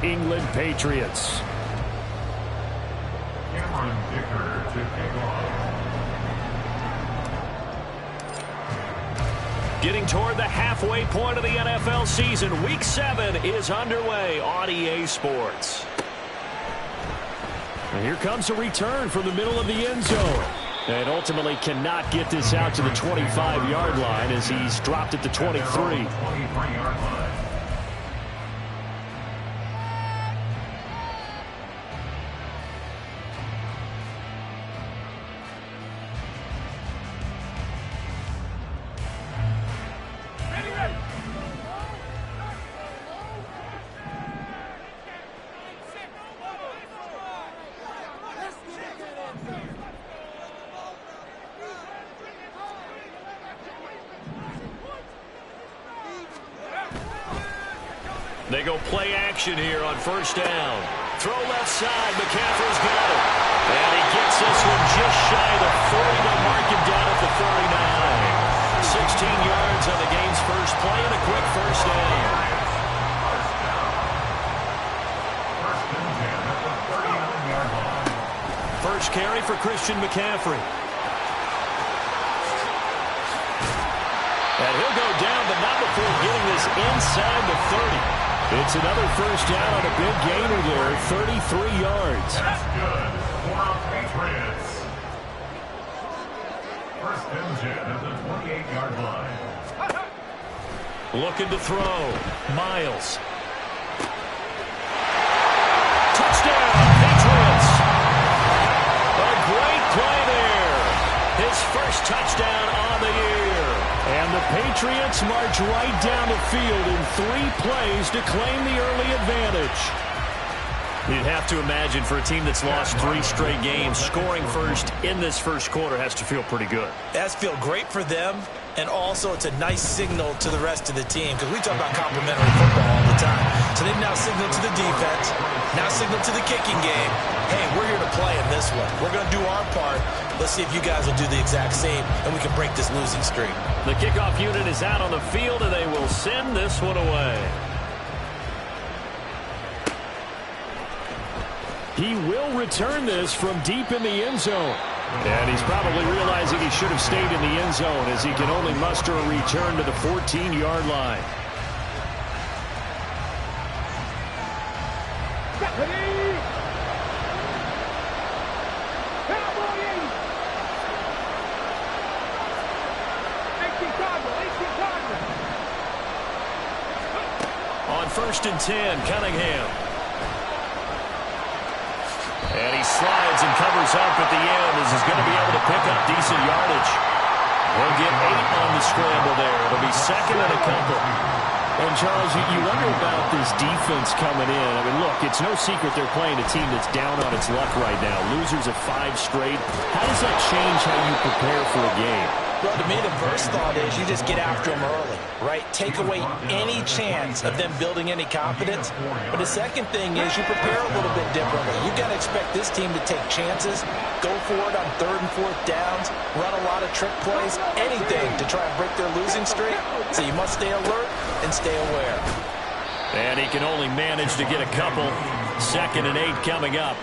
England Patriots. To kick off. Getting toward the halfway point of the NFL season, Week 7 is underway on EA Sports. And here comes a return from the middle of the end zone. And ultimately cannot get this out to the 25-yard line as he's dropped at the 23. 23-yard line. They go play action here on first down. Throw left side. McCaffrey's got it. And he gets this one just shy of the 40. They'll mark him down at the 39. 16 yards on the game's first play and a quick first down. First carry for Christian McCaffrey. And he'll go down, but not before getting this inside the 30. It's another first down on a big gainer there, 33 yards. That's good for Patriots. First and 10 at the 28-yard line. Looking to throw. Miles. Touchdown, Patriots. A great play there. His first touchdown on the year. And the Patriots march right down the field in 3 plays to claim the early advantage. You'd have to imagine for a team that's lost 3 straight games, scoring first in this first quarter has to feel pretty good. That's feel great for them, and also it's a nice signal to the rest of the team because we talk about complementary football all the time. So they've now signaled to the defense, now signaled to the kicking game, hey, we're here to play in this one. We're going to do our part. Let's see if you guys will do the exact same, and we can break this losing streak. The kickoff unit is out on the field, and they will send this one away. He will return this from deep in the end zone. And he's probably realizing he should have stayed in the end zone as he can only muster a return to the 14-yard line. On first and 10, Cunningham. And he slides and covers up at the end as he's going to be able to pick up decent yardage. He'll get 8 on the scramble there. It'll be second and a couple. And, Charles, you wonder about this defense coming in. I mean, look, it's no secret they're playing a team that's down on its luck right now. Losers of 5 straight. How does that change how you prepare for a game? Well, to me, the first thought is you just get after them early, right? Take away any chance of them building any confidence. But the second thing is you prepare a little bit differently. You got to expect this team to take chances, go for it on 3rd and 4th downs, run a lot of trick plays, anything to try and break their losing streak. So you must stay alert and stay aware. And he can only manage to get a couple. 2nd and 8 coming up.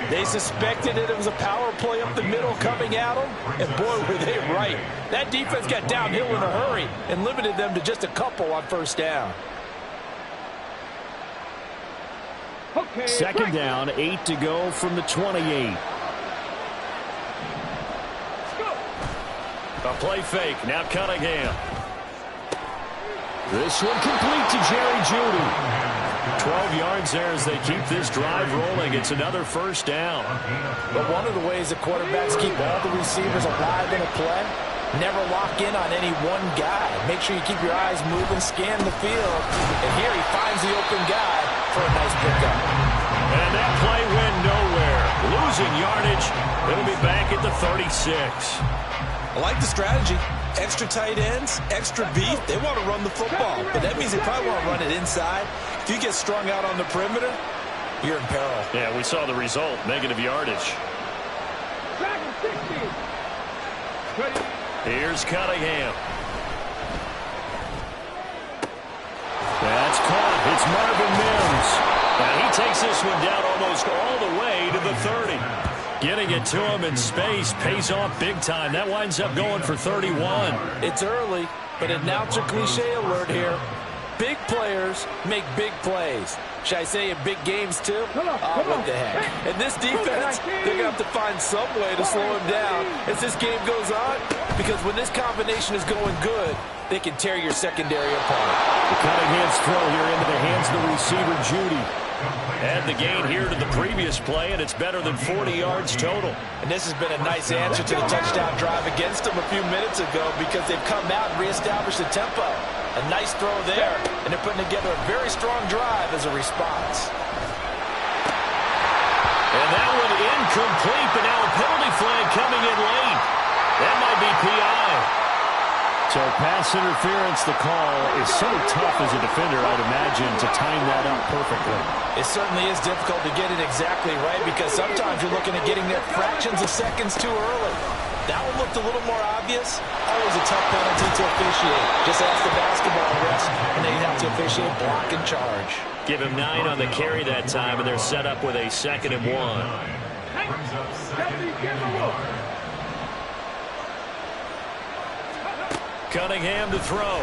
They suspected it was a power play up the middle coming at them, and boy, were they right. That defense got downhill in a hurry and limited them to just a couple on first down. Okay, 2nd down, 8 to go from the 28. A play fake, now Cunningham. This one complete to Jerry Jeudy. 12 yards there as they keep this drive rolling. It's another first down. But one of the ways the quarterbacks keep all the receivers alive in a play, never lock in on any one guy. Make sure you keep your eyes moving, scan the field. And here he finds the open guy for a nice pickup. And that play went nowhere. Losing yardage. It'll be back at the 36. I like the strategy. Extra tight ends, extra beef. They want to run the football, but that means they probably want to run it inside. If you get strung out on the perimeter, you're in peril. Yeah, we saw the result, negative yardage. Here's Cunningham. That's caught. It's Marvin Mims. one down almost all the way to the 30. Getting it to him in space pays off big time. That winds up going for 31. It's early, but announcer cliche alert here. Big players make big plays. Should I say in big games too? Oh, what the heck. And this defense, they're going to have to find some way to slow him down as this game goes on, because when this combination is going good, they can tear your secondary apart. The Cunningham's throw here into the hands of the receiver, Judy. Add the gain here to the previous play, and it's better than 40 yards total. And this has been a nice answer to the touchdown drive against them a few minutes ago, because they've come out and reestablished the tempo. A nice throw there, and they're putting together a very strong drive as a response. And that one incomplete, but now a penalty flag coming in late. That might be PI. So pass interference, the call is so tough as a defender, I'd imagine, to time that up perfectly. It certainly is difficult to get it exactly right, because sometimes you're looking at getting there fractions of seconds too early. That one looked a little more obvious. Always a tough penalty to officiate. Just ask the basketball refs, and they'd have to officiate block and charge. Give him 9 on the carry that time, and they're set up with a 2nd and 1. Brings up 2nd and 1. Cunningham to throw.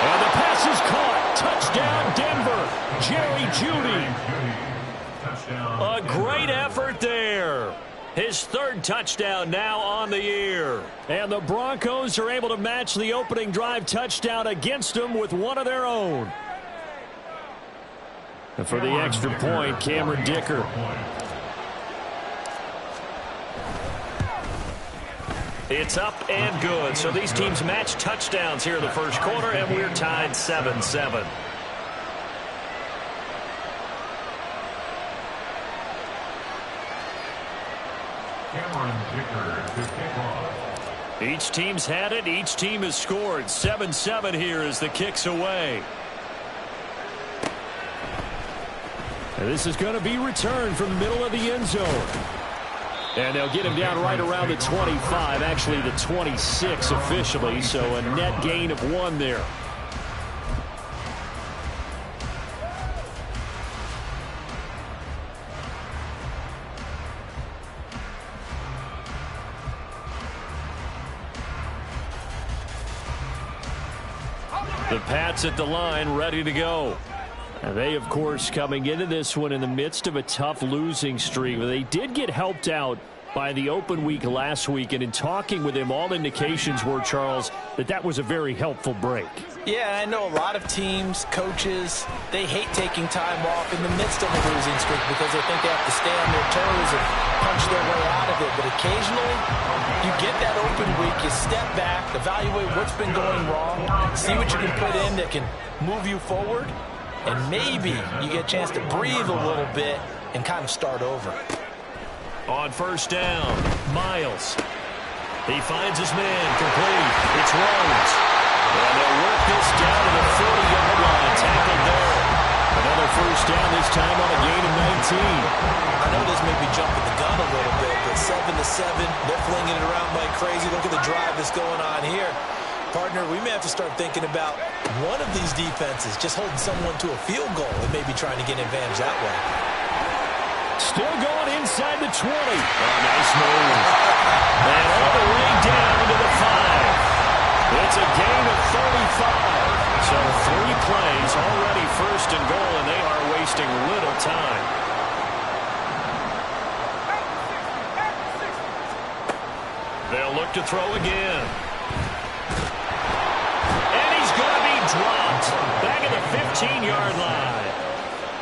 And the pass is caught. Touchdown, Denver. Jerry Jeudy. A great effort there. His 3rd touchdown now on the year. And the Broncos are able to match the opening drive touchdown against them with one of their own. And for the extra point, Cameron Dicker. It's up and good. So these teams match touchdowns here in the first quarter, and we're tied 7-7. Each team's had it. Each team has scored. 7-7 here as the kick's away. And this is going to be returned from the middle of the end zone. And they'll get him down right around the 25, actually the 26 officially, so a net gain of 1 there. The Pats at the line, ready to go. And they, of course, coming into this one in the midst of a tough losing streak. They did get helped out by the open week last week, and in talking with him, all indications were, Charles, that was a very helpful break. Yeah, I know a lot of teams, coaches, they hate taking time off in the midst of a losing streak because they think they have to stay on their toes and punch their way out of it. But occasionally, you get that open week, you step back, evaluate what's been going wrong, see what you can put in that can move you forward, and maybe you get a chance to breathe a little bit and kind of start over. On first down, Miles. He finds his man, complete. It's Rhodes. And they'll work this down to the 40-yard line. Tackled there. Another first down, this time on a gain of 19. I know this may be jumping the gun a little bit, but 7-7, they're flinging it around like crazy. Look at the drive that's going on here. Partner, we may have to start thinking about one of these defenses just holding someone to a field goal and maybe trying to get an advantage that way. Still going inside the 20. Oh, nice move. And all the way down to the 5. It's a gain of 35. So 3 plays, already first and goal, and they are wasting little time. They'll look to throw again. Dropped back at the 15-yard line.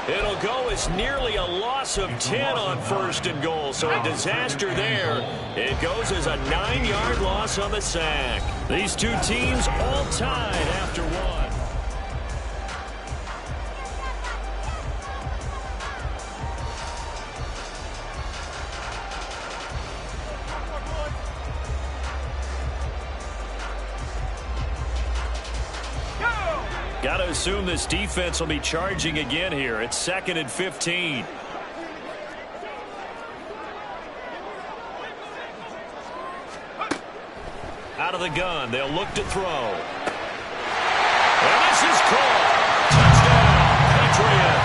It'll go as nearly a loss of 10 on first and goal, so a disaster there. It goes as a 9-yard loss on the sack. These two teams all tied after 1. Got to assume this defense will be charging again here. It's 2nd and 15. Out of the gun, they'll look to throw. And this is caught. Touchdown, Patriots.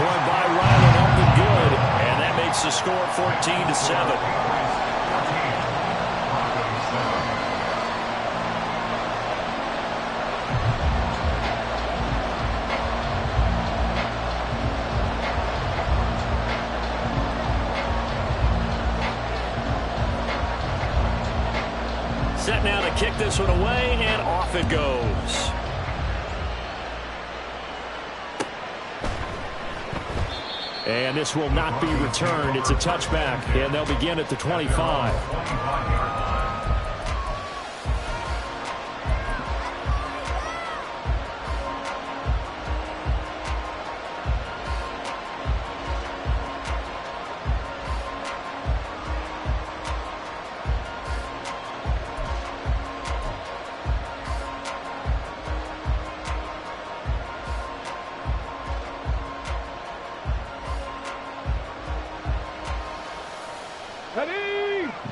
point by Ryland up and good. And that makes the score 14-7. Set now to kick this one away, and off it goes. And this will not be returned. It's a touchback, and they'll begin at the 25.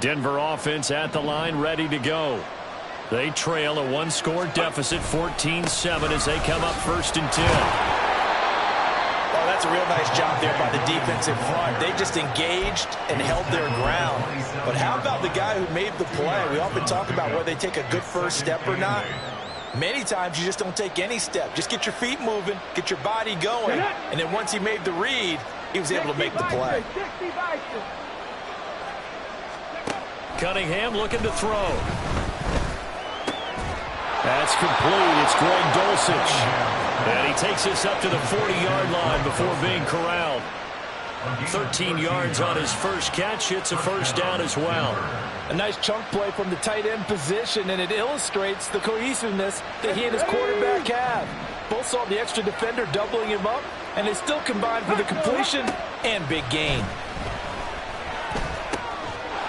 Denver offense at the line, ready to go. They trail a one-score deficit, 14-7, as they come up 1st and 10. Oh, that's a real nice job there by the defense in front. They just engaged and held their ground. But how about the guy who made the play? We often talk about whether they take a good first step or not. Many times you just don't take any step. Just get your feet moving, get your body going, and then once he made the read, he was able to make the play. Cunningham looking to throw. That's complete. It's Greg Dulcich. And he takes this up to the 40-yard line before being corralled. 13 yards on his first catch. It's a first down as well. A nice chunk play from the tight end position, and it illustrates the cohesiveness that he and his quarterback have. Both saw the extra defender doubling him up, and they still combined for the completion and big gain.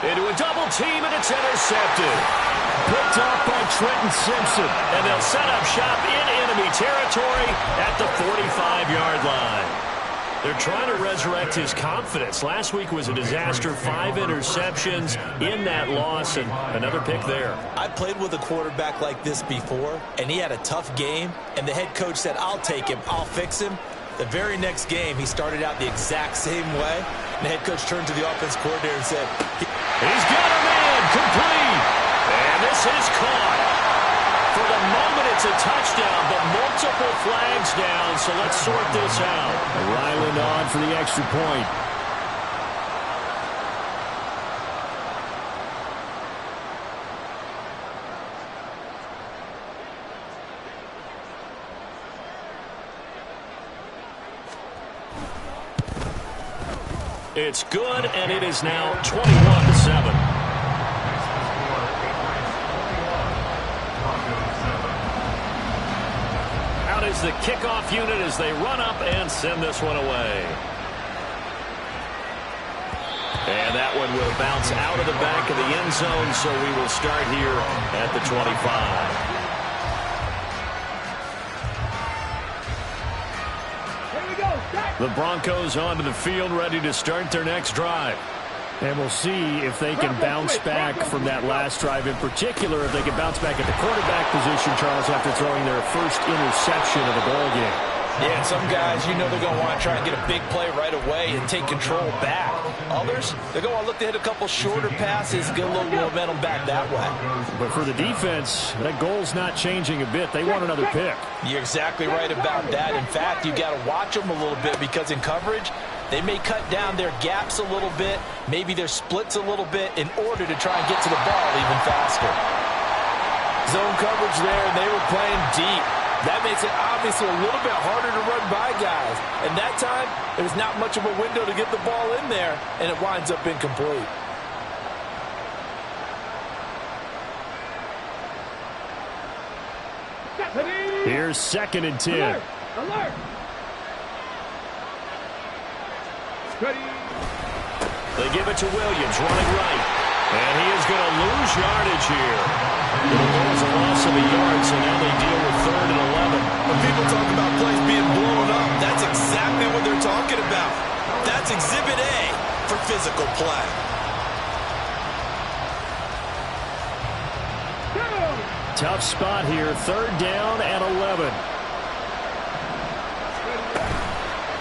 Into a double team, and it's intercepted. Picked off by Trenton Simpson. And they'll set up shop in enemy territory at the 45-yard line. They're trying to resurrect his confidence. Last week was a disaster. 5 interceptions in that loss, and another pick there. I played with a quarterback like this before, and he had a tough game, and the head coach said, I'll take him, I'll fix him. The very next game, he started out the exact same way, and the head coach turned to the offense coordinator and said, he's got a man, complete. And this is caught. For the moment, it's a touchdown, but multiple flags down, so let's sort this out. Ryland on for the extra point. It's good, and it is now 21-7. Out is the kickoff unit as they run up and send this one away. And that one will bounce out of the back of the end zone, so we will start here at the 25. The Broncos onto the field, ready to start their next drive. And we'll see if they can bounce back from that last drive. In particular, if they can bounce back at the quarterback position, Charles, after throwing their first interception of the ball game. Yeah, and some guys, you know they're going to want to try and get a big play right away and take control back. Others, they're going to look to hit a couple shorter passes, get a little momentum back that way. But for the defense, that goal's not changing a bit. They want another pick. You're exactly right about that. In fact, you got to watch them a little bit because in coverage, they may cut down their gaps a little bit, maybe their splits a little bit in order to try and get to the ball even faster. Zone coverage there, and they were playing deep. That makes it obviously a little bit harder to run by guys. And that time, there's not much of a window to get the ball in there, and it winds up incomplete. Here's 2nd and 10. Alert! Alert! Ready. They give it to Williams, running right. And he is going to lose yardage here. It was a loss of a yard, so now they deal with 3rd and 11. When people talk about plays being blown up, that's exactly what they're talking about. That's Exhibit A for physical play. Tough spot here, 3rd down and 11.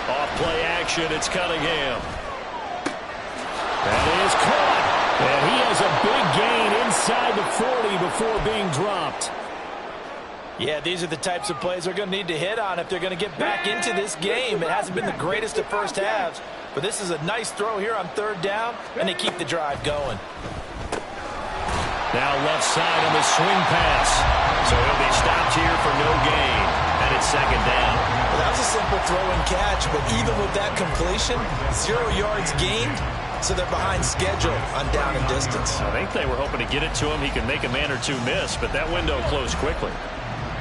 Off play action. action. It's Cunningham. That is caught. And he has a big gain inside the 40 before being dropped. Yeah, these are the types of plays they're going to need to hit on if they're going to get back into this game. It hasn't been the greatest of first halves, but this is a nice throw here on third down, and they keep the drive going. Now left side on the swing pass. So he'll be stopped here for no gain. And it's second down. Well, that was a simple throw and catch, but even with that completion, 0 yards gained, so they're behind schedule on down and distance. I think they were hoping to get it to him. He could make a man or two miss, but that window closed quickly.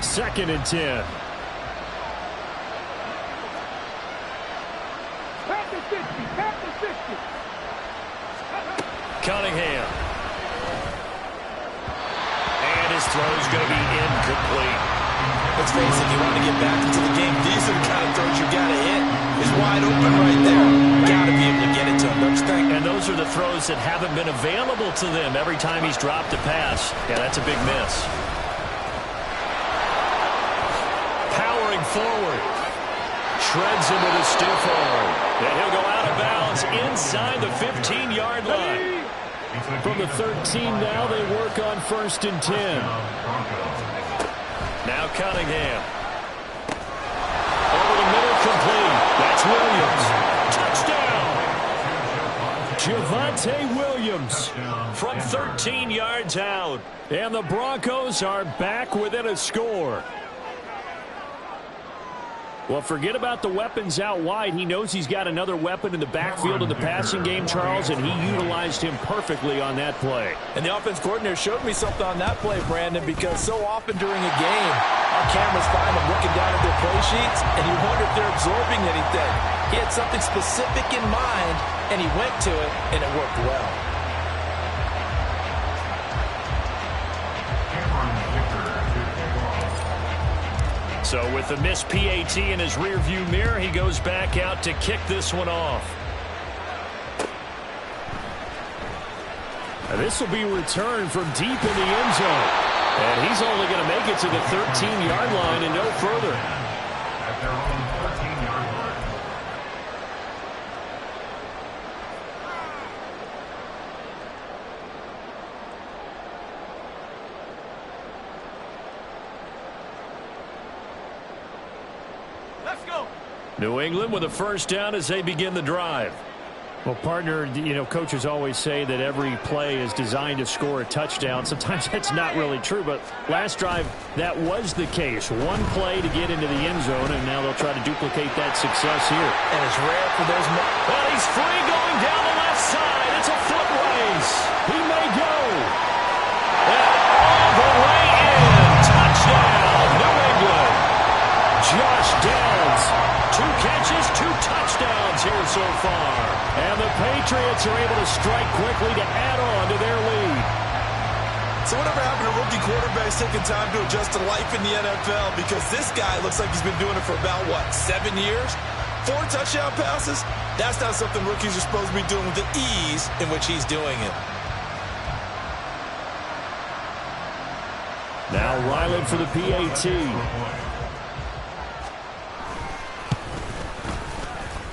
Second and 10. Tap the 50. Tap the 50. Cunningham. And his throw's going to be incomplete. Let's face it, if you want to get back into the game, these are the kind of throws you got to hit. He's wide open right there. Got to be able to get it to him, don't you think? And those are the throws that haven't been available to them every time he's dropped a pass. Yeah, that's a big miss. Powering forward. Shreds him with a stiff arm. And he'll go out of bounds inside the 15-yard line. From the 13 now, they work on first and 10. Now Cunningham. Over the middle, complete. That's Williams. Touchdown. Javonte Williams from 13 yards out. And the Broncos are back within a score. Well, forget about the weapons out wide. He knows he's got another weapon in the backfield in the passing game, Charles, and he utilized him perfectly on that play. And the offense coordinator showed me something on that play, Brandon, because so often during a game, our cameras find them looking down at their play sheets, and you wonder if they're absorbing anything. He had something specific in mind, and he went to it, and it worked well. So with the missed PAT in his rearview mirror, he goes back out to kick this one off. And this will be returned from deep in the end zone. And he's only going to make it to the 13-yard line and no further. At their own 13-yard line. New England with a first down as they begin the drive. Well, partner, coaches always say that every play is designed to score a touchdown. Sometimes that's not really true, but last drive, that was the case. One play to get into the end zone, and now they'll try to duplicate that success here. And it's rare for those... Well, he's free going down the left side. It's a foot race. He may go. And all the way in. Touchdown, New England. Josh Downs. 2 catches, 2 touchdowns here so far. And the Patriots are able to strike quickly to add on to their lead. So whatever happened to rookie quarterbacks taking time to adjust to life in the NFL? Because this guy looks like he's been doing it for about, 7 years? 4 touchdown passes? That's not something rookies are supposed to be doing with the ease in which he's doing it. Now Ryland for the PAT.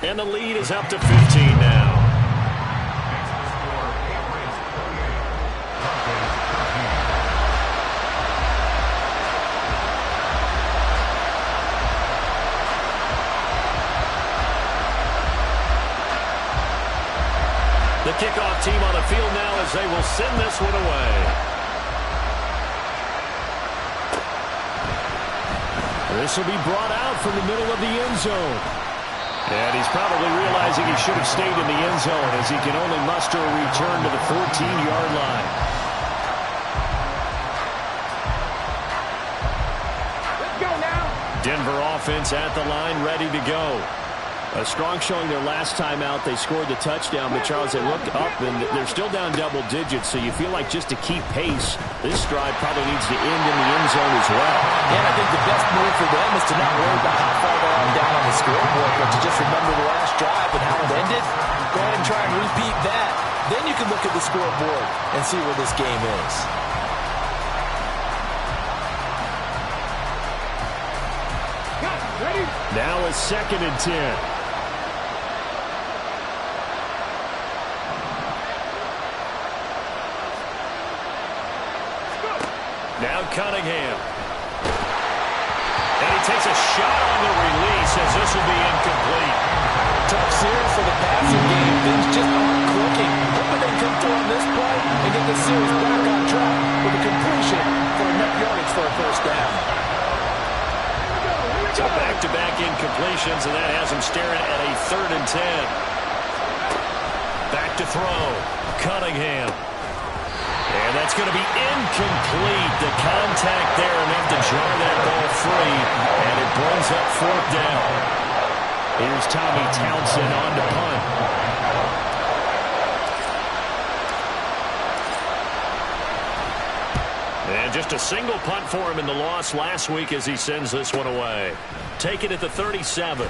And the lead is up to 15 now. The kickoff team on the field now as they will send this one away. This will be brought out from the middle of the end zone. And he's probably realizing he should have stayed in the end zone as he can only muster a return to the 14-yard line. Let's go now. Denver offense at the line, ready to go. A strong showing their last time out. They scored the touchdown, but Charles, they look up, and they're still down double digits, so you feel like just to keep pace, this drive probably needs to end in the end zone as well. And I think the best move for them is to not worry about how far they are down on the scoreboard, but to just remember the last drive and how it ended. Go ahead and try and repeat that. Then you can look at the scoreboard and see where this game is. Ready? Now a 2nd and 10. Now Cunningham. And he takes a shot on the release as this will be incomplete. Tough series for the passing game. Things just aren't clicking. Hoping they come through on this play and get the series back on track with a completion for enough yardage for a first down. So back-to-back incompletions, and that has him staring at a 3rd and 10. Back to throw. Cunningham. And that's going to be incomplete. The contact there enough to jar that ball free, and it brings up 4th down. Here's Tommy Townsend on to punt. And just a single punt for him in the loss last week as he sends this one away. Take it at the 37.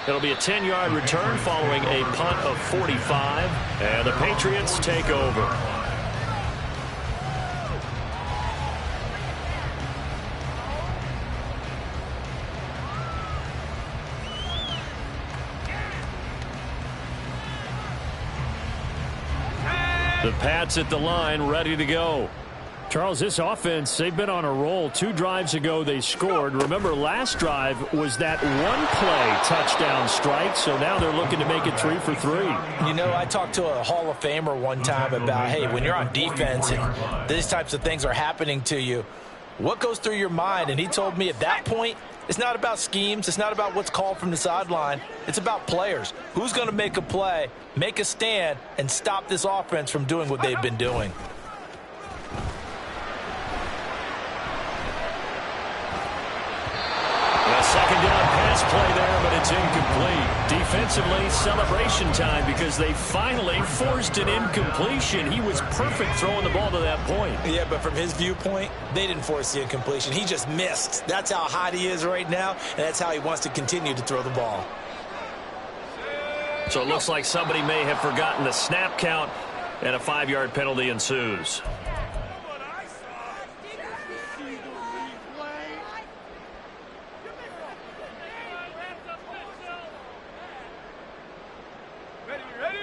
It'll be a 10-yard return following a punt of 45, and the Patriots take over. The Pats at the line, ready to go. Charles, this offense, they've been on a roll. 2 drives ago, they scored. Remember, last drive was that one-play touchdown strike, so now they're looking to make it 3 for 3. You know, I talked to a Hall of Famer one time about, hey, when you're on defense and these types of things are happening to you, what goes through your mind? And he told me at that point, it's not about schemes. It's not about what's called from the sideline. It's about players. Who's going to make a play, make a stand, and stop this offense from doing what they've been doing? Second down pass play there, but it's incomplete. Defensively, celebration time because they finally forced an incompletion. He was perfect throwing the ball to that point. Yeah, but from his viewpoint, they didn't force the incompletion. He just missed. That's how hot he is right now, and that's how he wants to continue to throw the ball. So it looks like somebody may have forgotten the snap count, and a 5-yard penalty ensues.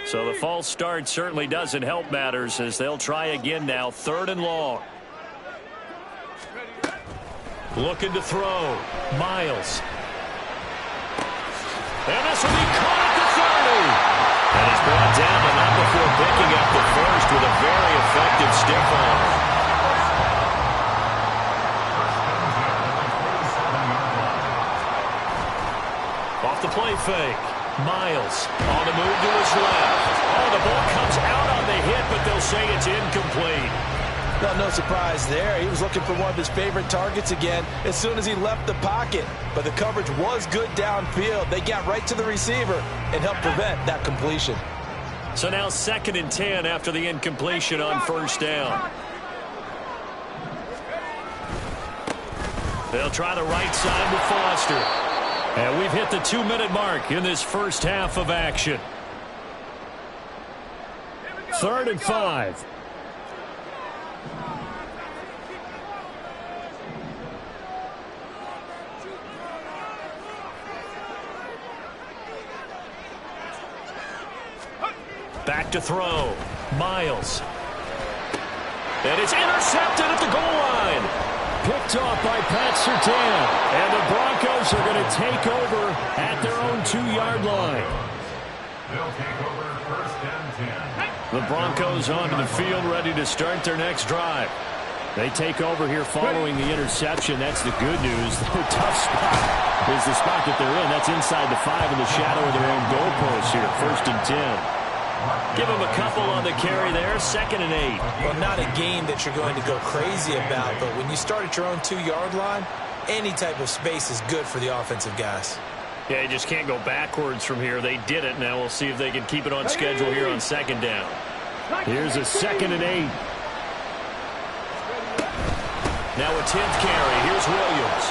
So the false start certainly doesn't help matters as they'll try again now. 3rd and long. Looking to throw. Miles. And this will be caught at the 30. And he's brought down, but not before picking up the first with a very effective stiff arm. Off the play fake. Miles on the move to his left. Oh, the ball comes out on the hit, but they'll say it's incomplete. Well, no surprise there. He was looking for one of his favorite targets again as soon as he left the pocket. But the coverage was good downfield. They got right to the receiver and helped prevent that completion. So now 2nd and 10 after the incompletion on 1st down. They'll try the right side with Foster. And we've hit the 2-minute mark in this first half of action. 3rd and 5. Back to throw. Miles. And it's intercepted at the goal line. Picked off by Pat Surtain. And the Broncos are going to take over at their own 2-yard line. They'll take over 1st and 10. The Broncos onto the field ready to start their next drive. They take over here following the interception. That's the good news. Their tough spot is the spot that they're in. That's inside the 5 in the shadow of their own goalpost here. 1st and 10. Give him a couple on the carry there. 2nd and 8. Well, not a game that you're going to go crazy about, but when you start at your own 2-yard line, any type of space is good for the offensive guys. Yeah, you just can't go backwards from here. They did it. Now we'll see if they can keep it on schedule here on 2nd down. Here's a 2nd and 8. Now a 10th carry. Here's Williams.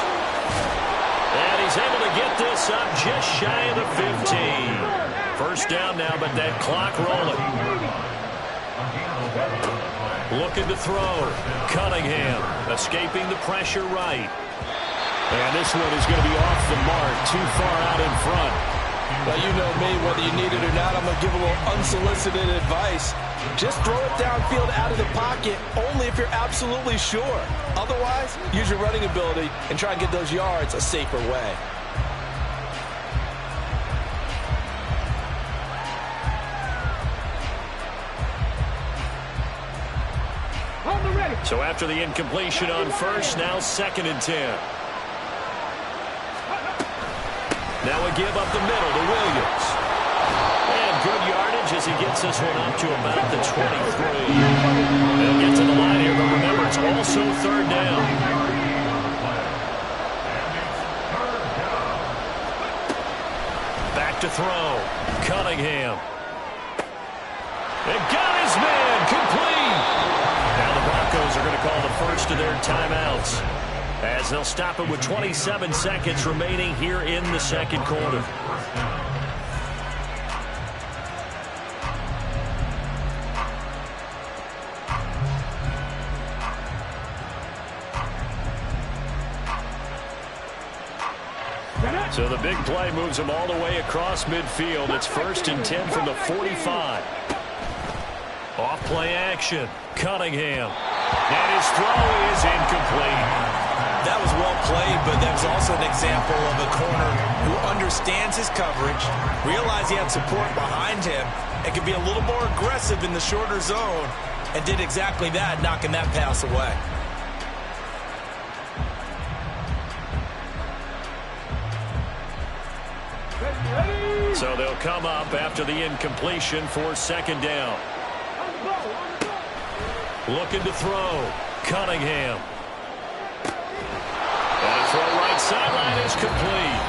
And he's able to get this up just shy of the 15. 1st down now, but that clock rolling. Looking to throw. Cunningham escaping the pressure right. And this one is going to be off the mark, too far out in front. Well, you know me, whether you need it or not, I'm going to give a little unsolicited advice. Just throw it downfield out of the pocket only if you're absolutely sure. Otherwise, use your running ability and try and get those yards a safer way. So after the incompletion on first, now 2nd and 10. Now a give up the middle to Williams. And good yardage as he gets this one up to about the 23. They'll get to the line here, but remember, it's also 3rd down. Back to throw. Cunningham. It got his man. Complete. Now the Broncos are going to call the first of their timeouts as they'll stop it with 27 seconds remaining here in the 2nd quarter. So the big play moves them all the way across midfield. It's 1st and 10 from the 45. Off play action. Cunningham. And his throw is incomplete. That was well played, but that was also an example of a corner who understands his coverage, realized he had support behind him, and could be a little more aggressive in the shorter zone, and did exactly that, knocking that pass away. So they'll come up after the incompletion for 2nd down. Looking to throw. Cunningham. And a throw right sideline is complete.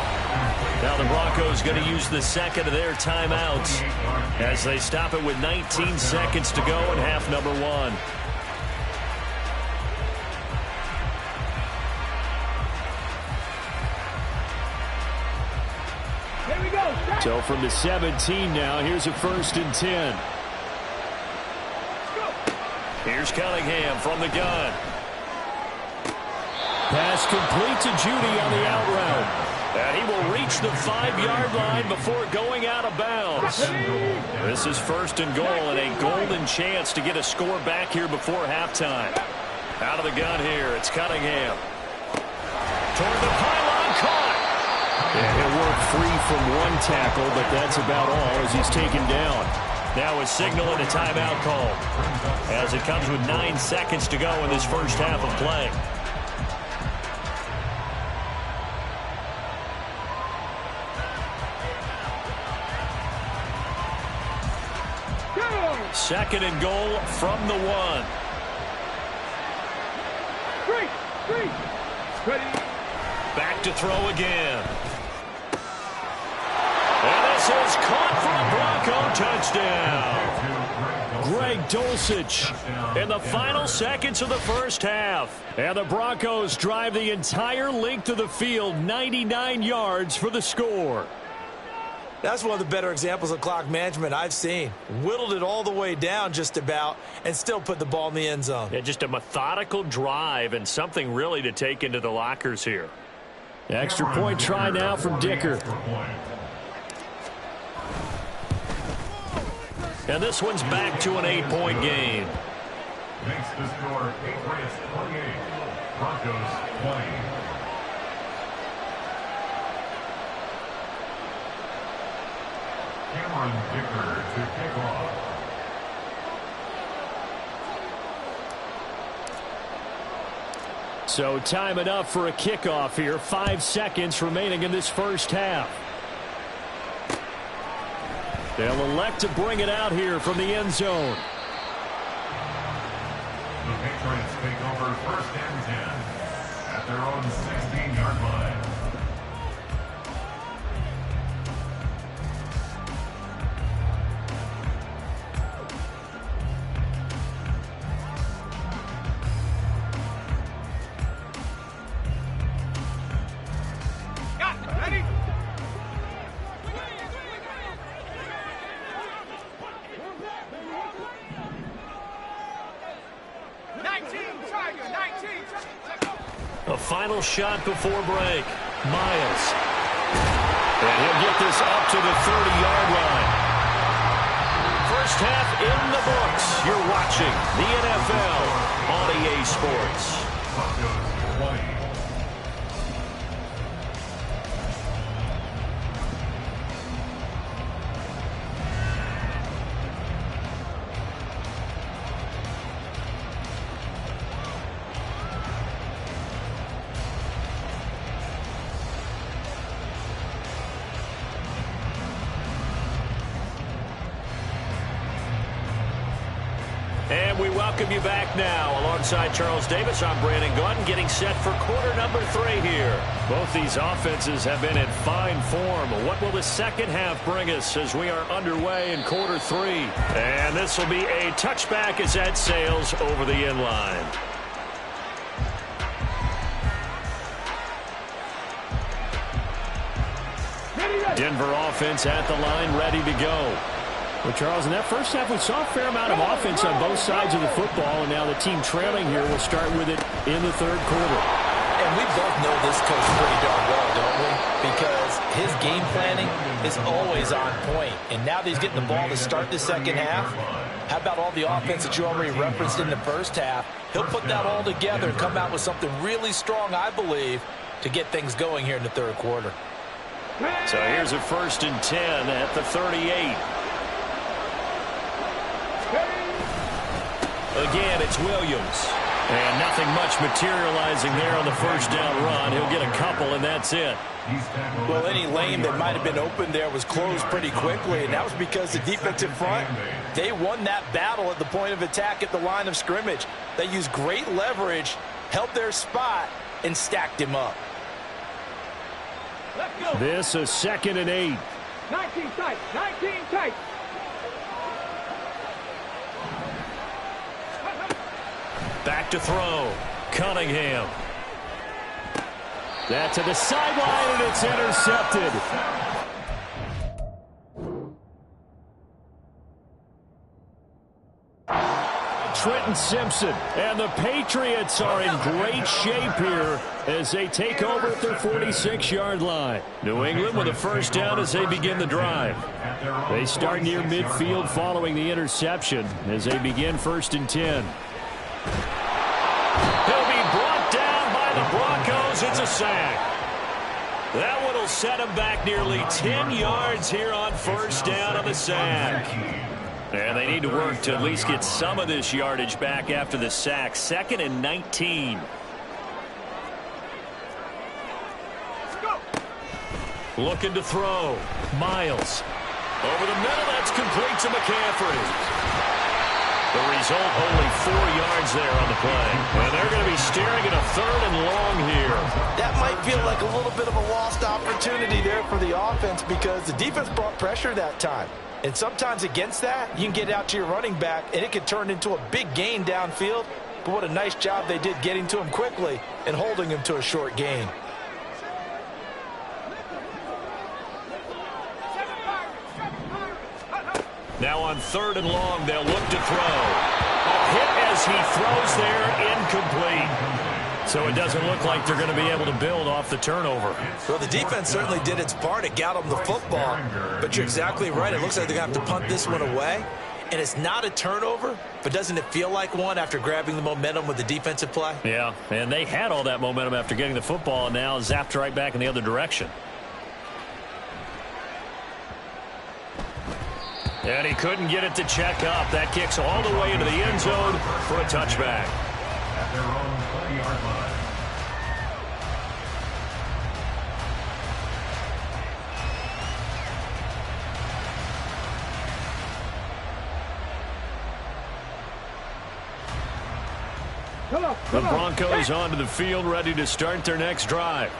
Now the Broncos going to use the 2nd of their timeouts as they stop it with 19 seconds to go in half number 1. So from the 17 now, here's a 1st and 10. Here's Cunningham from the gun. Pass complete to Judy on the out route. And he will reach the 5-yard line before going out of bounds. This is 1st and goal and a golden chance to get a score back here before halftime. Out of the gun here, it's Cunningham. Toward the pylon, caught. Yeah, he'll work free from one tackle, but that's about all as he's taken down. Now a signal and a timeout call as it comes with 9 seconds to go in this first half of play. Second and goal from the 1. Ready. Back to throw again. And this is caught for a Bronco touchdown. Greg Dulcich in the final seconds of the first half. And the Broncos drive the entire length of the field, 99 yards for the score. That's one of the better examples of clock management I've seen. Whittled it all the way down just about and still put the ball in the end zone. Yeah, just a methodical drive and something really to take into the lockers here. Extra point try now from Dicker. And this one's back to an 8-point game. Makes the score Patriots 28, Broncos 20. Cameron Dicker to kick off. So time enough for a kickoff here. 5 seconds remaining in this first half. They'll elect to bring it out here from the end zone. The Patriots take over 1st and 10 at their own 16-yard line. A final shot before break. Miles. And he'll get this up to the 30-yard line. First half in the books. You're watching the NFL on EA Sports. Broncos 20. And we welcome you back now. Alongside Charles Davis, I'm Brandon Gaudin, getting set for quarter number 3 here. Both these offenses have been in fine form. What will the second half bring us as we are underway in quarter 3? And this will be a touchback as that sails over the end line. Denver offense at the line, ready to go. Well, Charles, in that first half, we saw a fair amount of offense on both sides of the football, and now the team trailing here will start with it in the third quarter. And we both know this coach pretty darn well, don't we? Because his game planning is always on point. And now that he's getting the ball to start the second half, how about all the offense that you already referenced in the first half? He'll put that all together and come out with something really strong, I believe, to get things going here in the third quarter. So here's a 1st and 10 at the 38. Again, it's Williams. And nothing much materializing there on the first down run. He'll get a couple, and that's it. Well, any lane that might have been open there was closed pretty quickly, and that was because the defensive front, they won that battle at the point of attack at the line of scrimmage. They used great leverage, held their spot, and stacked him up. Let's go. This is 2nd and 8. 19 tight. 19 tight. Back to throw. Cunningham. That to the sideline, and it's intercepted. Trenton Simpson. And the Patriots are in great shape here as they take over at their 46-yard line. New England with a first down as they begin the drive. They start near midfield following the interception as they begin 1st and 10. He'll be brought down by the Broncos. It's a sack. That one will set him back nearly 10 yards here on first down on the sack. And they need to work to at least get some of this yardage back after the sack. 2nd and 19. Looking to throw. Miles. Over the middle, that's complete to McCaffrey. The result, only 4 yards there on the play. And they're going to be staring at a 3rd and long here. That might feel like a little bit of a lost opportunity there for the offense because the defense brought pressure that time. And sometimes against that, you can get out to your running back, and it could turn into a big gain downfield. But what a nice job they did getting to him quickly and holding him to a short gain. Now on 3rd and long, they'll look to throw. A hit as he throws there, incomplete. So it doesn't look like they're going to be able to build off the turnover. Well, the defense certainly did its part. It got them the football. But you're exactly right. It looks like they're going to have to punt this one away. And it's not a turnover, but doesn't it feel like one after grabbing the momentum with the defensive play? Yeah, and they had all that momentum after getting the football, and now zapped right back in the other direction. And he couldn't get it to check up. That kicks all the way into the end zone for a touchback. At their own 20-yard line. The Broncos onto the field, ready to start their next drive.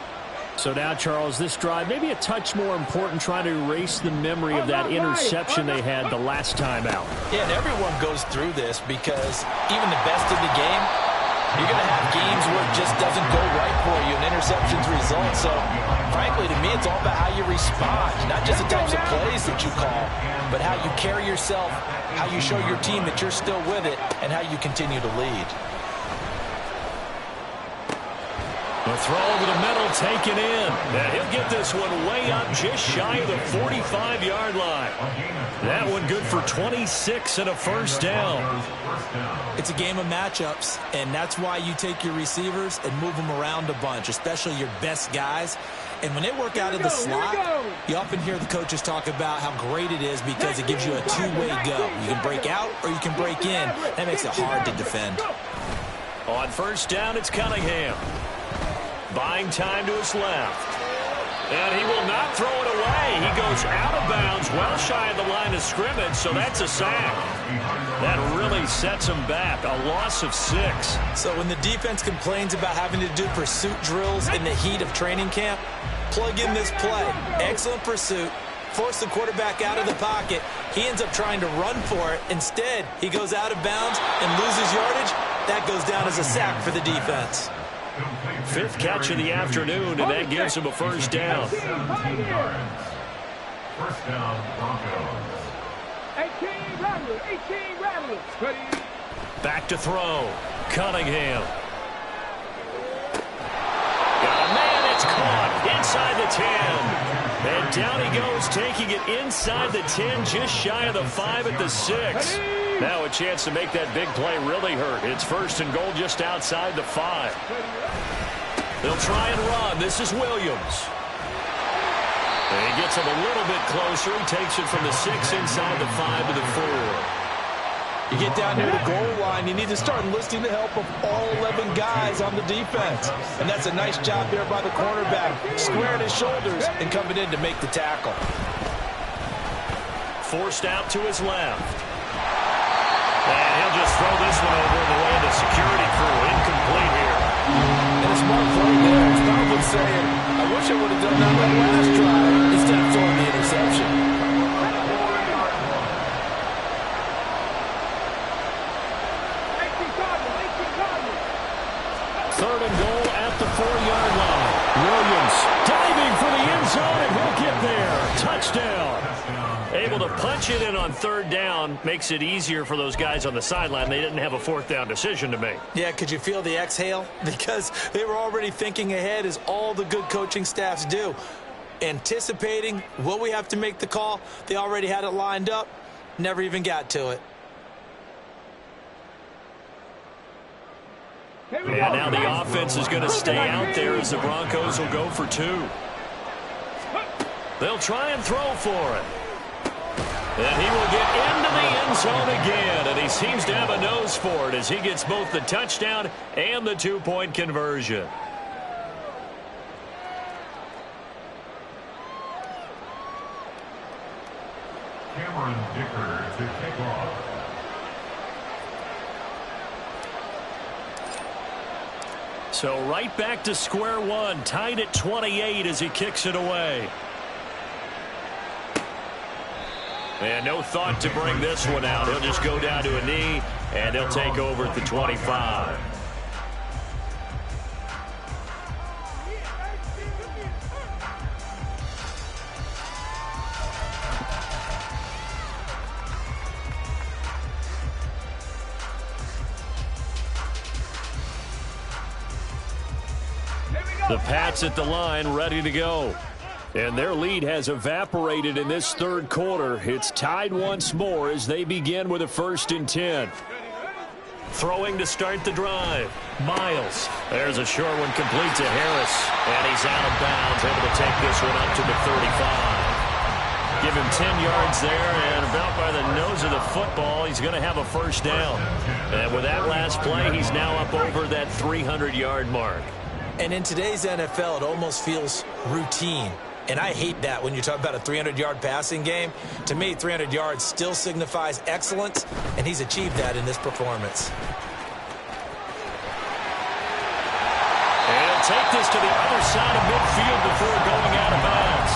So now, Charles, this drive maybe a touch more important, trying to erase the memory of that interception they had the last time out. Yeah, and everyone goes through this because even the best in the game, you're going to have games where it just doesn't go right for you and interceptions result. So, frankly, to me, it's all about how you respond, not just the types of plays that you call, but how you carry yourself, how you show your team that you're still with it, and how you continue to lead. A throw over the middle taken in. And he'll get this one way up just shy of the 45-yard line. That one good for 26 and a first down. It's a game of matchups, and that's why you take your receivers and move them around a bunch, especially your best guys. And when they work out of the slot, you often hear the coaches talk about how great it is because it gives you a two-way go. You can break out or you can break in. That makes it hard to defend. On first down, it's Cunningham. Buying time to his left. And he will not throw it away. He goes out of bounds, well shy of the line of scrimmage, so that's a sack. That really sets him back. A loss of 6. So when the defense complains about having to do pursuit drills in the heat of training camp, plug in this play. Excellent pursuit. Force the quarterback out of the pocket. He ends up trying to run for it. Instead, he goes out of bounds and loses yardage. That goes down as a sack for the defense. 5th catch of the afternoon, and that gives him a first down. 17 yards. First down, Broncos. 18 rattlers. Back to throw. Cunningham. Got a man, it's caught inside the 10. And down he goes, taking it inside the 10, just shy of the 5 at the 6. Now a chance to make that big play really hurt. It's first and goal just outside the 5. They'll try and run. This is Williams. And he gets him a little bit closer. He takes it from the 6 inside the 5 to the 4. You get down near the goal line, you need to start enlisting the help of all 11 guys on the defense. And that's a nice job there by the cornerback, squaring his shoulders and coming in to make the tackle. Forced out to his left. And he'll just throw this one over in the way of the security crew. Incomplete here. And a smart play there. He's probably saying, I wish I would have done that last drive instead of throwing the interception. 3rd and goal at the 4-yard line. Williams diving for the end zone, and he'll get there. Touchdown. Able to punch it in on 3rd down makes it easier for those guys on the sideline. They didn't have a 4th down decision to make. Yeah, could you feel the exhale? Because they were already thinking ahead, as all the good coaching staffs do. Anticipating what we have to make the call. They already had it lined up. Never even got to it. And now the offense is going to stay out there as the Broncos will go for 2. They'll try and throw for it. And he will get into the end zone again, and he seems to have a nose for it as he gets both the touchdown and the 2-point conversion. Cameron Dicker to kick off. So right back to square one, tied at 28 as he kicks it away. And no thought to bring this one out. He'll just go down to a knee, and they'll take over at the 25. The Pats at the line, ready to go. And their lead has evaporated in this 3rd quarter. It's tied once more as they begin with a 1st and 10. Throwing to start the drive. Miles. There's a short one complete to Harris. And he's out of bounds, able to take this one up to the 35. Give him 10 yards there, and about by the nose of the football, he's going to have a 1st down. And with that last play, he's now up over that 300-yard mark. And in today's NFL, it almost feels routine. And I hate that when you talk about a 300-yard passing game. To me, 300 yards still signifies excellence, and he's achieved that in this performance. And he'll take this to the other side of midfield before going out of bounds.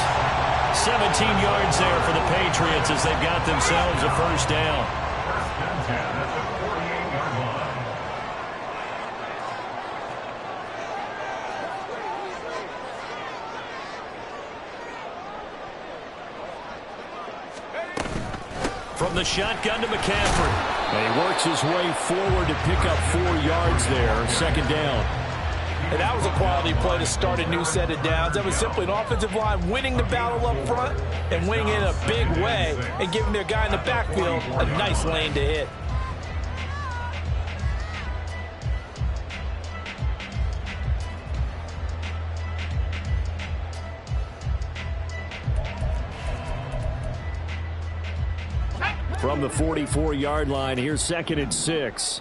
17 yards there for the Patriots as they've got themselves a 1st down. 1st and 10 at the 48-yard line. From the shotgun to McCaffrey. And he works his way forward to pick up 4 yards there. 2nd down. And that was a quality play to start a new set of downs. That was simply an offensive line winning the battle up front and winning it in a big way and giving their guy in the backfield a nice lane to hit. From the 44-yard line, here's 2nd and 6.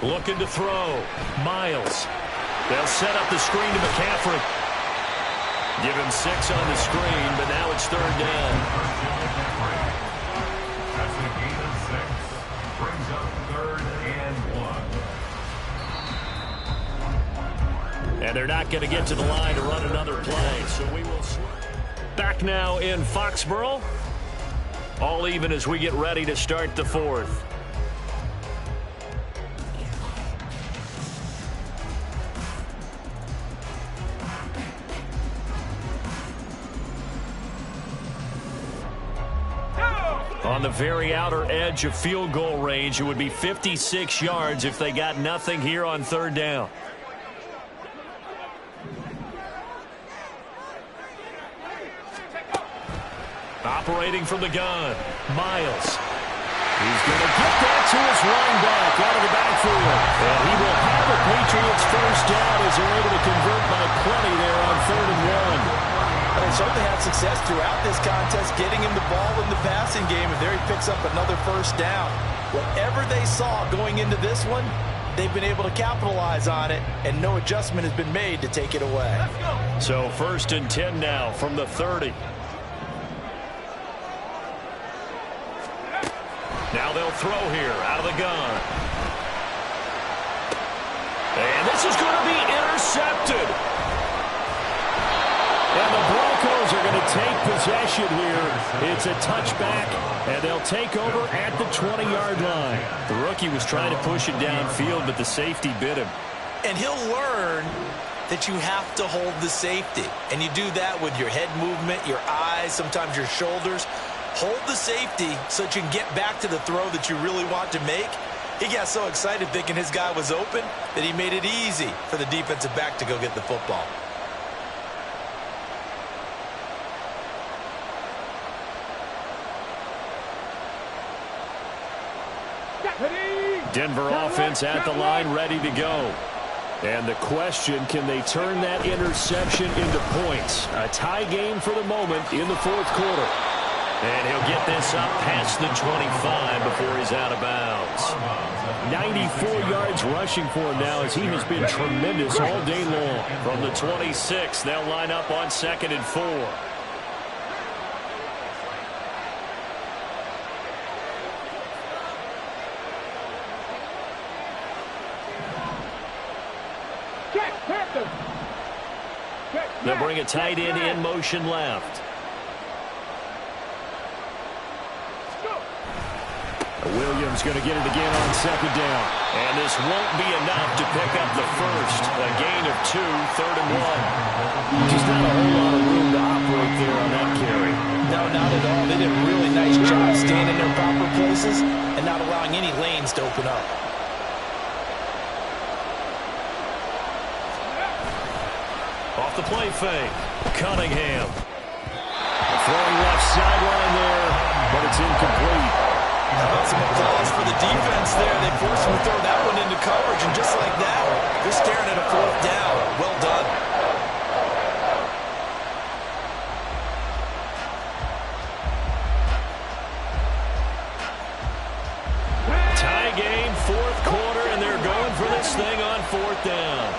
Looking to throw. Miles. They'll set up the screen to McCaffrey. Give him 6 on the screen, but now it's 3rd down. That's a gain of 6. Brings up 3rd and 1. And they're not going to get to the line to run another play. So we will back now in Foxborough. All even as we get ready to start the 4th. On the very outer edge of field goal range, it would be 56 yards if they got nothing here on 3rd down. Operating from the gun, Miles. He's going to get that to his running back out of the backfield. And he will have the Patriots 1st down as they're able to convert by plenty there on 3rd and 1. They certainly had success throughout this contest, getting him the ball in the passing game, and there he picks up another 1st down. Whatever they saw going into this one, they've been able to capitalize on it, and no adjustment has been made to take it away. So 1st and 10 now from the 30. Now they'll throw here out of the gun. And this is going to be intercepted. And the Broncos are going to take possession here. It's a touchback, and they'll take over at the 20-yard line. The rookie was trying to push it downfield, but the safety bit him. And he'll learn that you have to hold the safety. And you do that with your head movement, your eyes, sometimes your shoulders. Hold the safety so that you can get back to the throw that you really want to make. He got so excited thinking his guy was open that he made it easy for the defensive back to go get the football. Denver offense at the line, ready to go. And the question, can they turn that interception into points? A tie game for the moment in the 4th quarter. And he'll get this up past the 25 before he's out of bounds. 94 yards rushing for him now as he has been tremendous all day long. From the 26, they'll line up on 2nd and 4. They'll bring a tight end in motion left. Williams going to get it again on 2nd down. And this won't be enough to pick up the 1st. A gain of 2, 3rd and 1. Just not a whole lot of room to operate there on that carry. No, not at all. They did a really nice job staying in their proper places and not allowing any lanes to open up. Off the play fake, Cunningham. Throwing left sideline there, but it's incomplete. How about some applause for the defense there? They forced him to throw that one into coverage, and just like that, they're staring at a 4th down. Well done. Tie game, 4th quarter, and they're going for this thing on 4th down.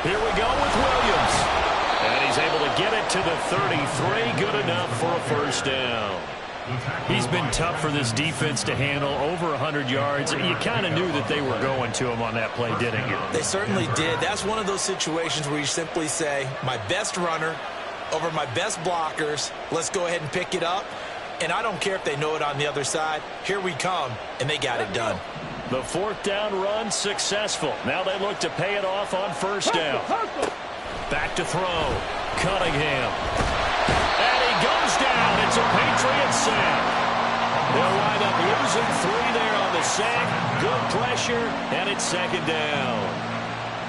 Here we go with Williams. And he's able to get it to the 33. Good enough for a 1st down. He's been tough for this defense to handle, over 100 yards. You kind of knew that they were going to him on that play, didn't you? They certainly did. That's one of those situations where you simply say, my best runner over my best blockers, let's go ahead and pick it up. And I don't care if they know it on the other side. Here we come, and they got it done. The 4th down run successful. Now they look to pay it off on 1st down. Back to throw. Cunningham. And he goes down. It's a Patriots sack. They'll wind up losing 3 there on the sack. Good pressure, and it's second down.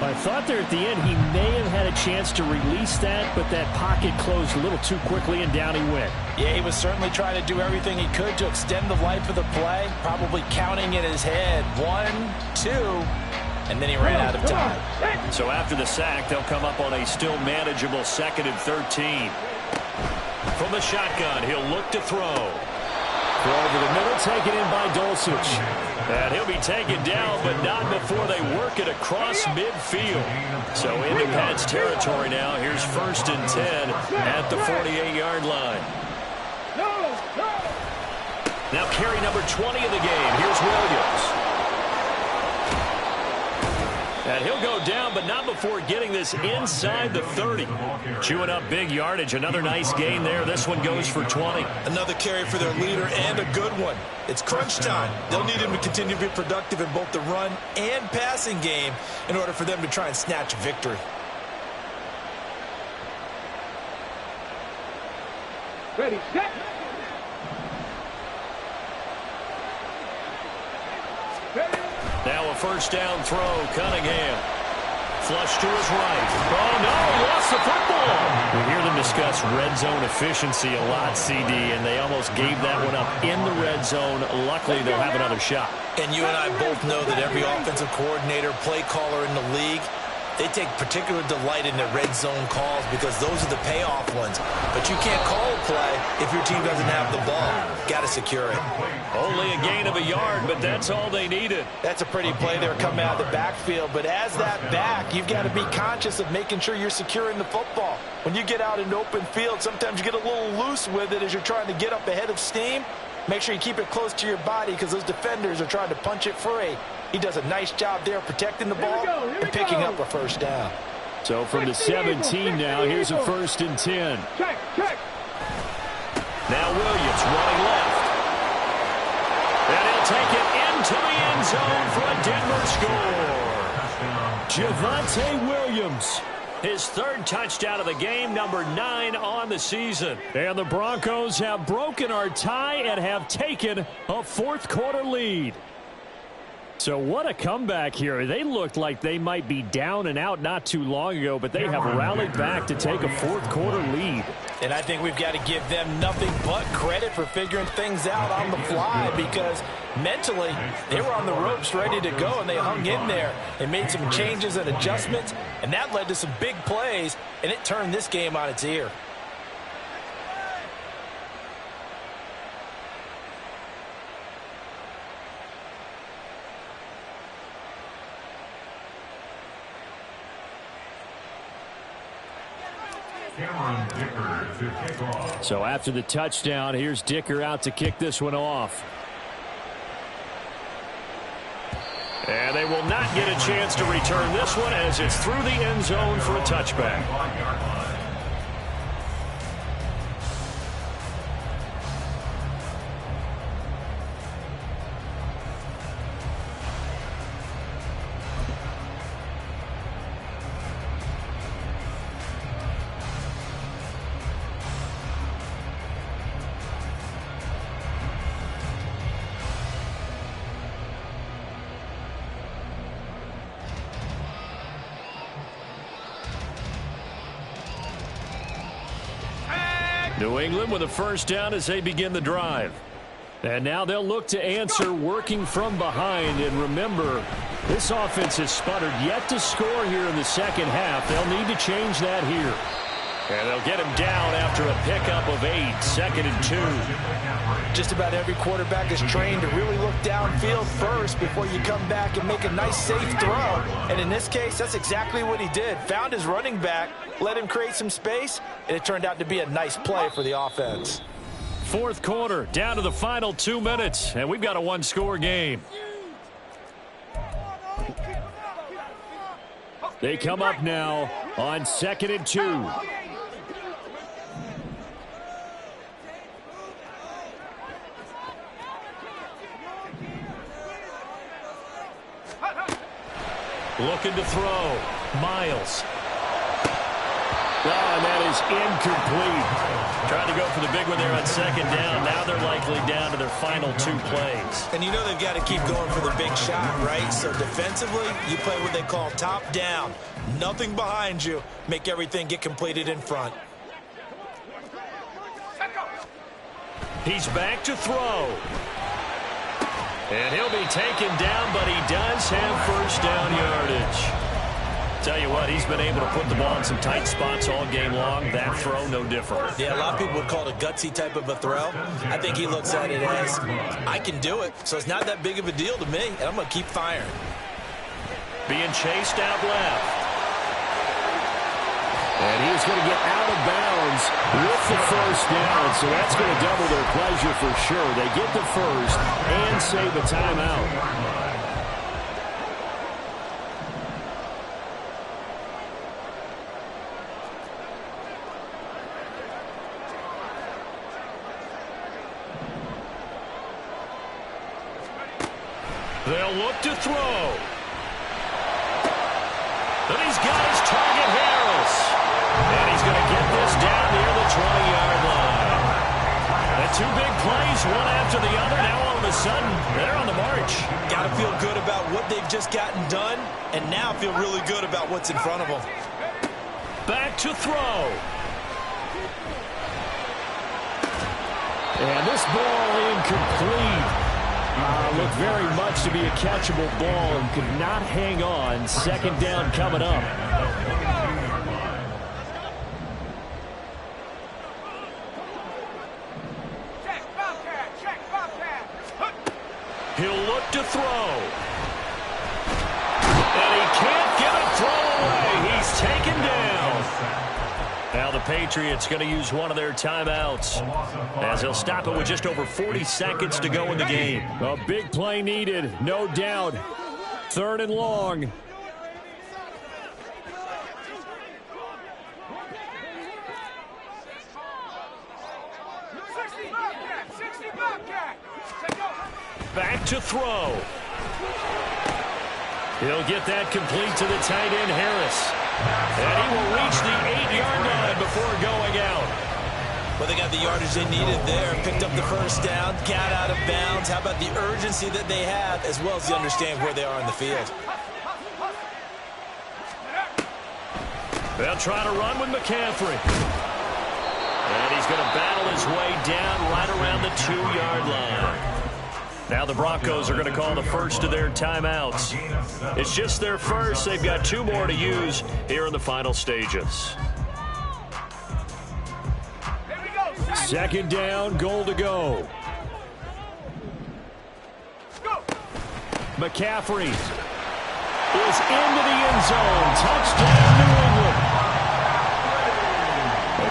I thought there at the end he may have had a chance to release that, but that pocket closed a little too quickly, and down he went. Yeah, he was certainly trying to do everything he could to extend the life of the play, probably counting in his head 1, 2, and then he ran out of time. So after the sack, they'll come up on a still manageable 2nd and 13. From the shotgun, he'll look to throw. Throw over the middle, taken in by Dulcich. And he'll be taken down, but not before they work it across midfield. So into Pats territory now. Here's 1st and 10 at the 48-yard line. Now carry number 20 of the game. Here's Williams. And he'll go down, but not before getting this inside the 30. Chewing up big yardage. Another nice gain there. This one goes for 20. Another carry for their leader, and a good one. It's crunch time. They'll need him to continue to be productive in both the run and passing game in order for them to try and snatch victory. Ready, set. Now a 1st down throw, Cunningham. Flush to his right. Oh, no, he lost the football. We hear them discuss red zone efficiency a lot, CD, and they almost gave that one up in the red zone. Luckily, they'll have another shot. And you and I both know that every offensive coordinator, play caller in the league, they take particular delight in their red zone calls because those are the payoff ones. But you can't call a play if your team doesn't have the ball. Got to secure it. Only a gain of a yard, but that's all they needed. That's a pretty play there coming out of the backfield. But as that back, you've got to be conscious of making sure you're securing the football. When you get out in open field, sometimes you get a little loose with it as you're trying to get up ahead of steam. Make sure you keep it close to your body because those defenders are trying to punch it free. He does a nice job there protecting the ball and picking up a 1st down. So from the 17 now, here's a 1st and 10. Check, check. Now Williams running left. And he'll take it into the end zone for a Denver score. Javonte Williams. His 3rd touchdown of the game, number 9 on the season. And the Broncos have broken our tie and have taken a 4th quarter lead. So what a comeback here. They looked like they might be down and out not too long ago, but they have rallied back to take a 4th quarter lead. And I think we've got to give them nothing but credit for figuring things out on the fly because mentally they were on the ropes ready to go and they hung in there. They made some changes and adjustments, and that led to some big plays, and it turned this game on its ear. So after the touchdown, here's Dicker out to kick this one off. And they will not get a chance to return this one as it's through the end zone for a touchback. New England with a 1st down as they begin the drive. And now they'll look to answer working from behind. And remember, this offense has sputtered yet to score here in the 2nd half. They'll need to change that here. And they'll get him down after a pickup of 8, 2nd and 2. Just about every quarterback is trained to really look downfield first before you come back and make a nice, safe throw. And in this case, that's exactly what he did. Found his running back, let him create some space, and it turned out to be a nice play for the offense. 4th quarter, down to the final 2 minutes, and we've got a 1-score game. They come up now on 2nd and 2. Looking to throw. Miles. Oh, and that is incomplete. Trying to go for the big one there on second down. Now they're likely down to their final 2 plays. And you know they've got to keep going for the big shot, right? So defensively, you play what they call top down. Nothing behind you. Make everything get completed in front. He's back to throw. And he'll be taken down, but he does have first down yardage. Tell you what, he's been able to put the ball in some tight spots all game long. That throw, no different. Yeah, a lot of people would call it a gutsy type of a throw. I think he looks at it as, I can do it, so it's not that big of a deal to me, and I'm going to keep firing. Being chased out left. And he's going to get out of bounds with the first down, so that's going to double their pleasure for sure. They get the first and save a timeout. They'll look to throw. And he's got his target, Harris. And he's going to get this down near the 20-yard line. And 2 big plays, one after the other. Now all of a sudden, they're on the march. Got to feel good about what they've just gotten done, and now feel really good about what's in front of them. Back to throw. And this ball incomplete. Looked very much to be a catchable ball and could not hang on. Second down coming up. He'll look to throw. And he can't get a throw away. He's taken down. Now the Patriots going to use one of their timeouts as he'll stop it with just over 40 seconds to go in the game. A big play needed, no doubt. 3rd and long. Back to throw. He'll get that complete to the tight end, Harris. And he will reach the 8-yard line before going out. Well, they got the yardage they needed there. Picked up the first down, got out of bounds. How about the urgency that they have, as well as the understand where they are in the field. They'll try to run with McCaffrey. And he's going to battle his way down right around the 2-yard line. Now the Broncos are going to call the first of their timeouts. It's just their first. They've got 2 more to use here in the final stages. Second down, goal to go. McCaffrey is into the end zone. Touchdown, New England.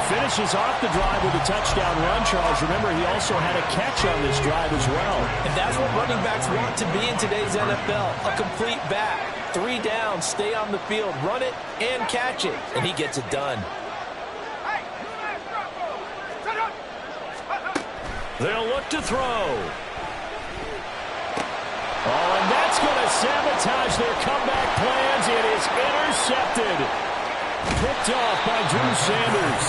Finishes off the drive with a touchdown run, Charles. Remember, he also had a catch on this drive as well. And that's what running backs want to be in today's NFL. A complete back. 3 downs, stay on the field, run it, and catch it. And he gets it done. They'll look to throw. Oh, and that's going to sabotage their comeback plans. It is intercepted. Picked off by Drew Sanders.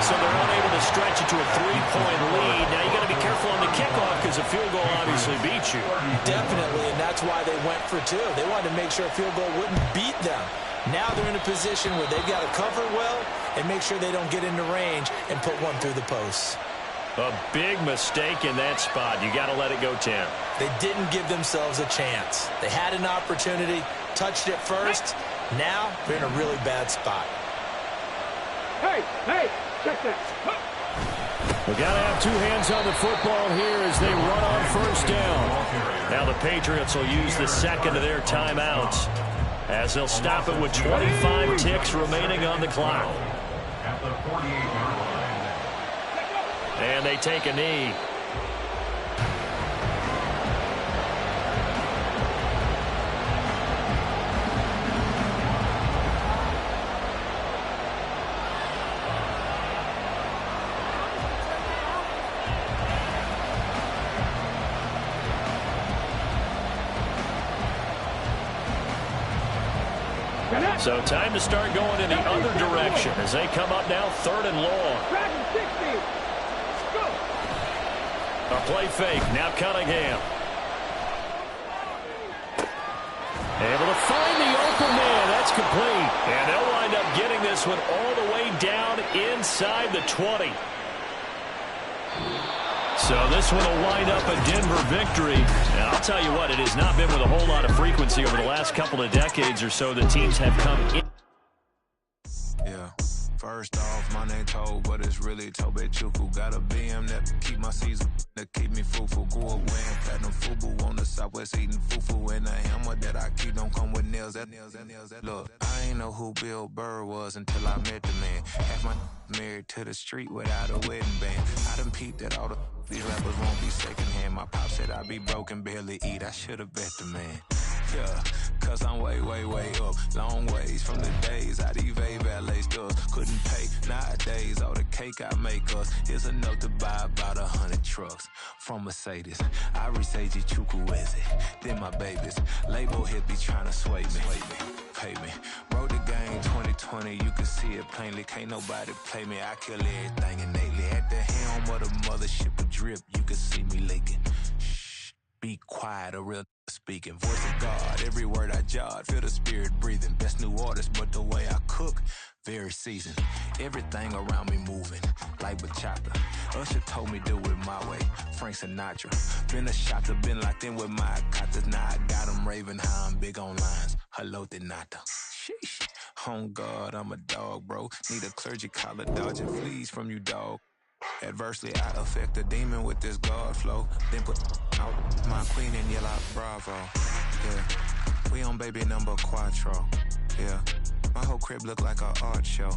So they're unable to stretch it to a 3-point lead. Now you got to be careful on the kickoff because a field goal obviously beats you. Definitely, and that's why they went for 2. They wanted to make sure a field goal wouldn't beat them. Now they're in a position where they've got to cover well and make sure they don't get into range and put one through the posts. A big mistake in that spot. You got to let it go 10. They didn't give themselves a chance. They had an opportunity, touched it first. Now they're in a really bad spot. Hey, check that. We got to have 2 hands on the football here as they run on first down. Now the Patriots will use the second of their timeouts as they'll stop it with 25 ticks remaining on the clock. At the 48-yard line. And they take a knee. So time to start going in the other direction as they come up now 3rd and long. A play fake. Now Cunningham. Able to find the open man. That's complete. And they'll wind up getting this one all the way down inside the 20. So this one will wind up a Denver victory. And I'll tell you what, it has not been with a whole lot of frequency over the last couple of decades or so that teams have come in. Yeah. First off, my name Toad, but it's really Tobe Chuku. Got a BM that keep my season, that keep me fruitful. Grew up wearing platinum FUBU on the Southwest eating fufu. And the hammer that I keep don't come with nails. Look, I ain't know who Bill Burr was until I met the man. Half my married to the street without a wedding band. I done peeped that all these rappers won't be secondhand. My pop said I be broken, barely eat. I should've bet the man. Yeah, cause I'm way up, long ways from the days I eBay valet stores couldn't pay. Nowadays, all the cake I make us is enough to buy about 100 trucks from Mercedes. I resage Chukwueze, then my babies. Label hit be trying to sway me, pay me. Wrote the game 2020, you can see it plainly. Can't nobody play me, I kill everything innately. At the helm of the mothership of drip, you can see me leaking. Shh, be quiet, a real speaking. Voice of God, every word I jot, feel the spirit breathing. Best new artist, but the way I cook, very seasoned. Everything around me moving, like bachata. Usher told me do it my way, Frank Sinatra. Been a shotter, been locked in with my katas. Now I got them raving how I'm big on lines. Hello, Denata. Sheesh. On God, I'm a dog, bro. Need a clergy collar, dodging fleas from you, dog. Adversely, I affect the demon with this God flow. Then put out my queen in yellow Bravo. Yeah, we on baby number 4. Yeah, my whole crib look like an art show.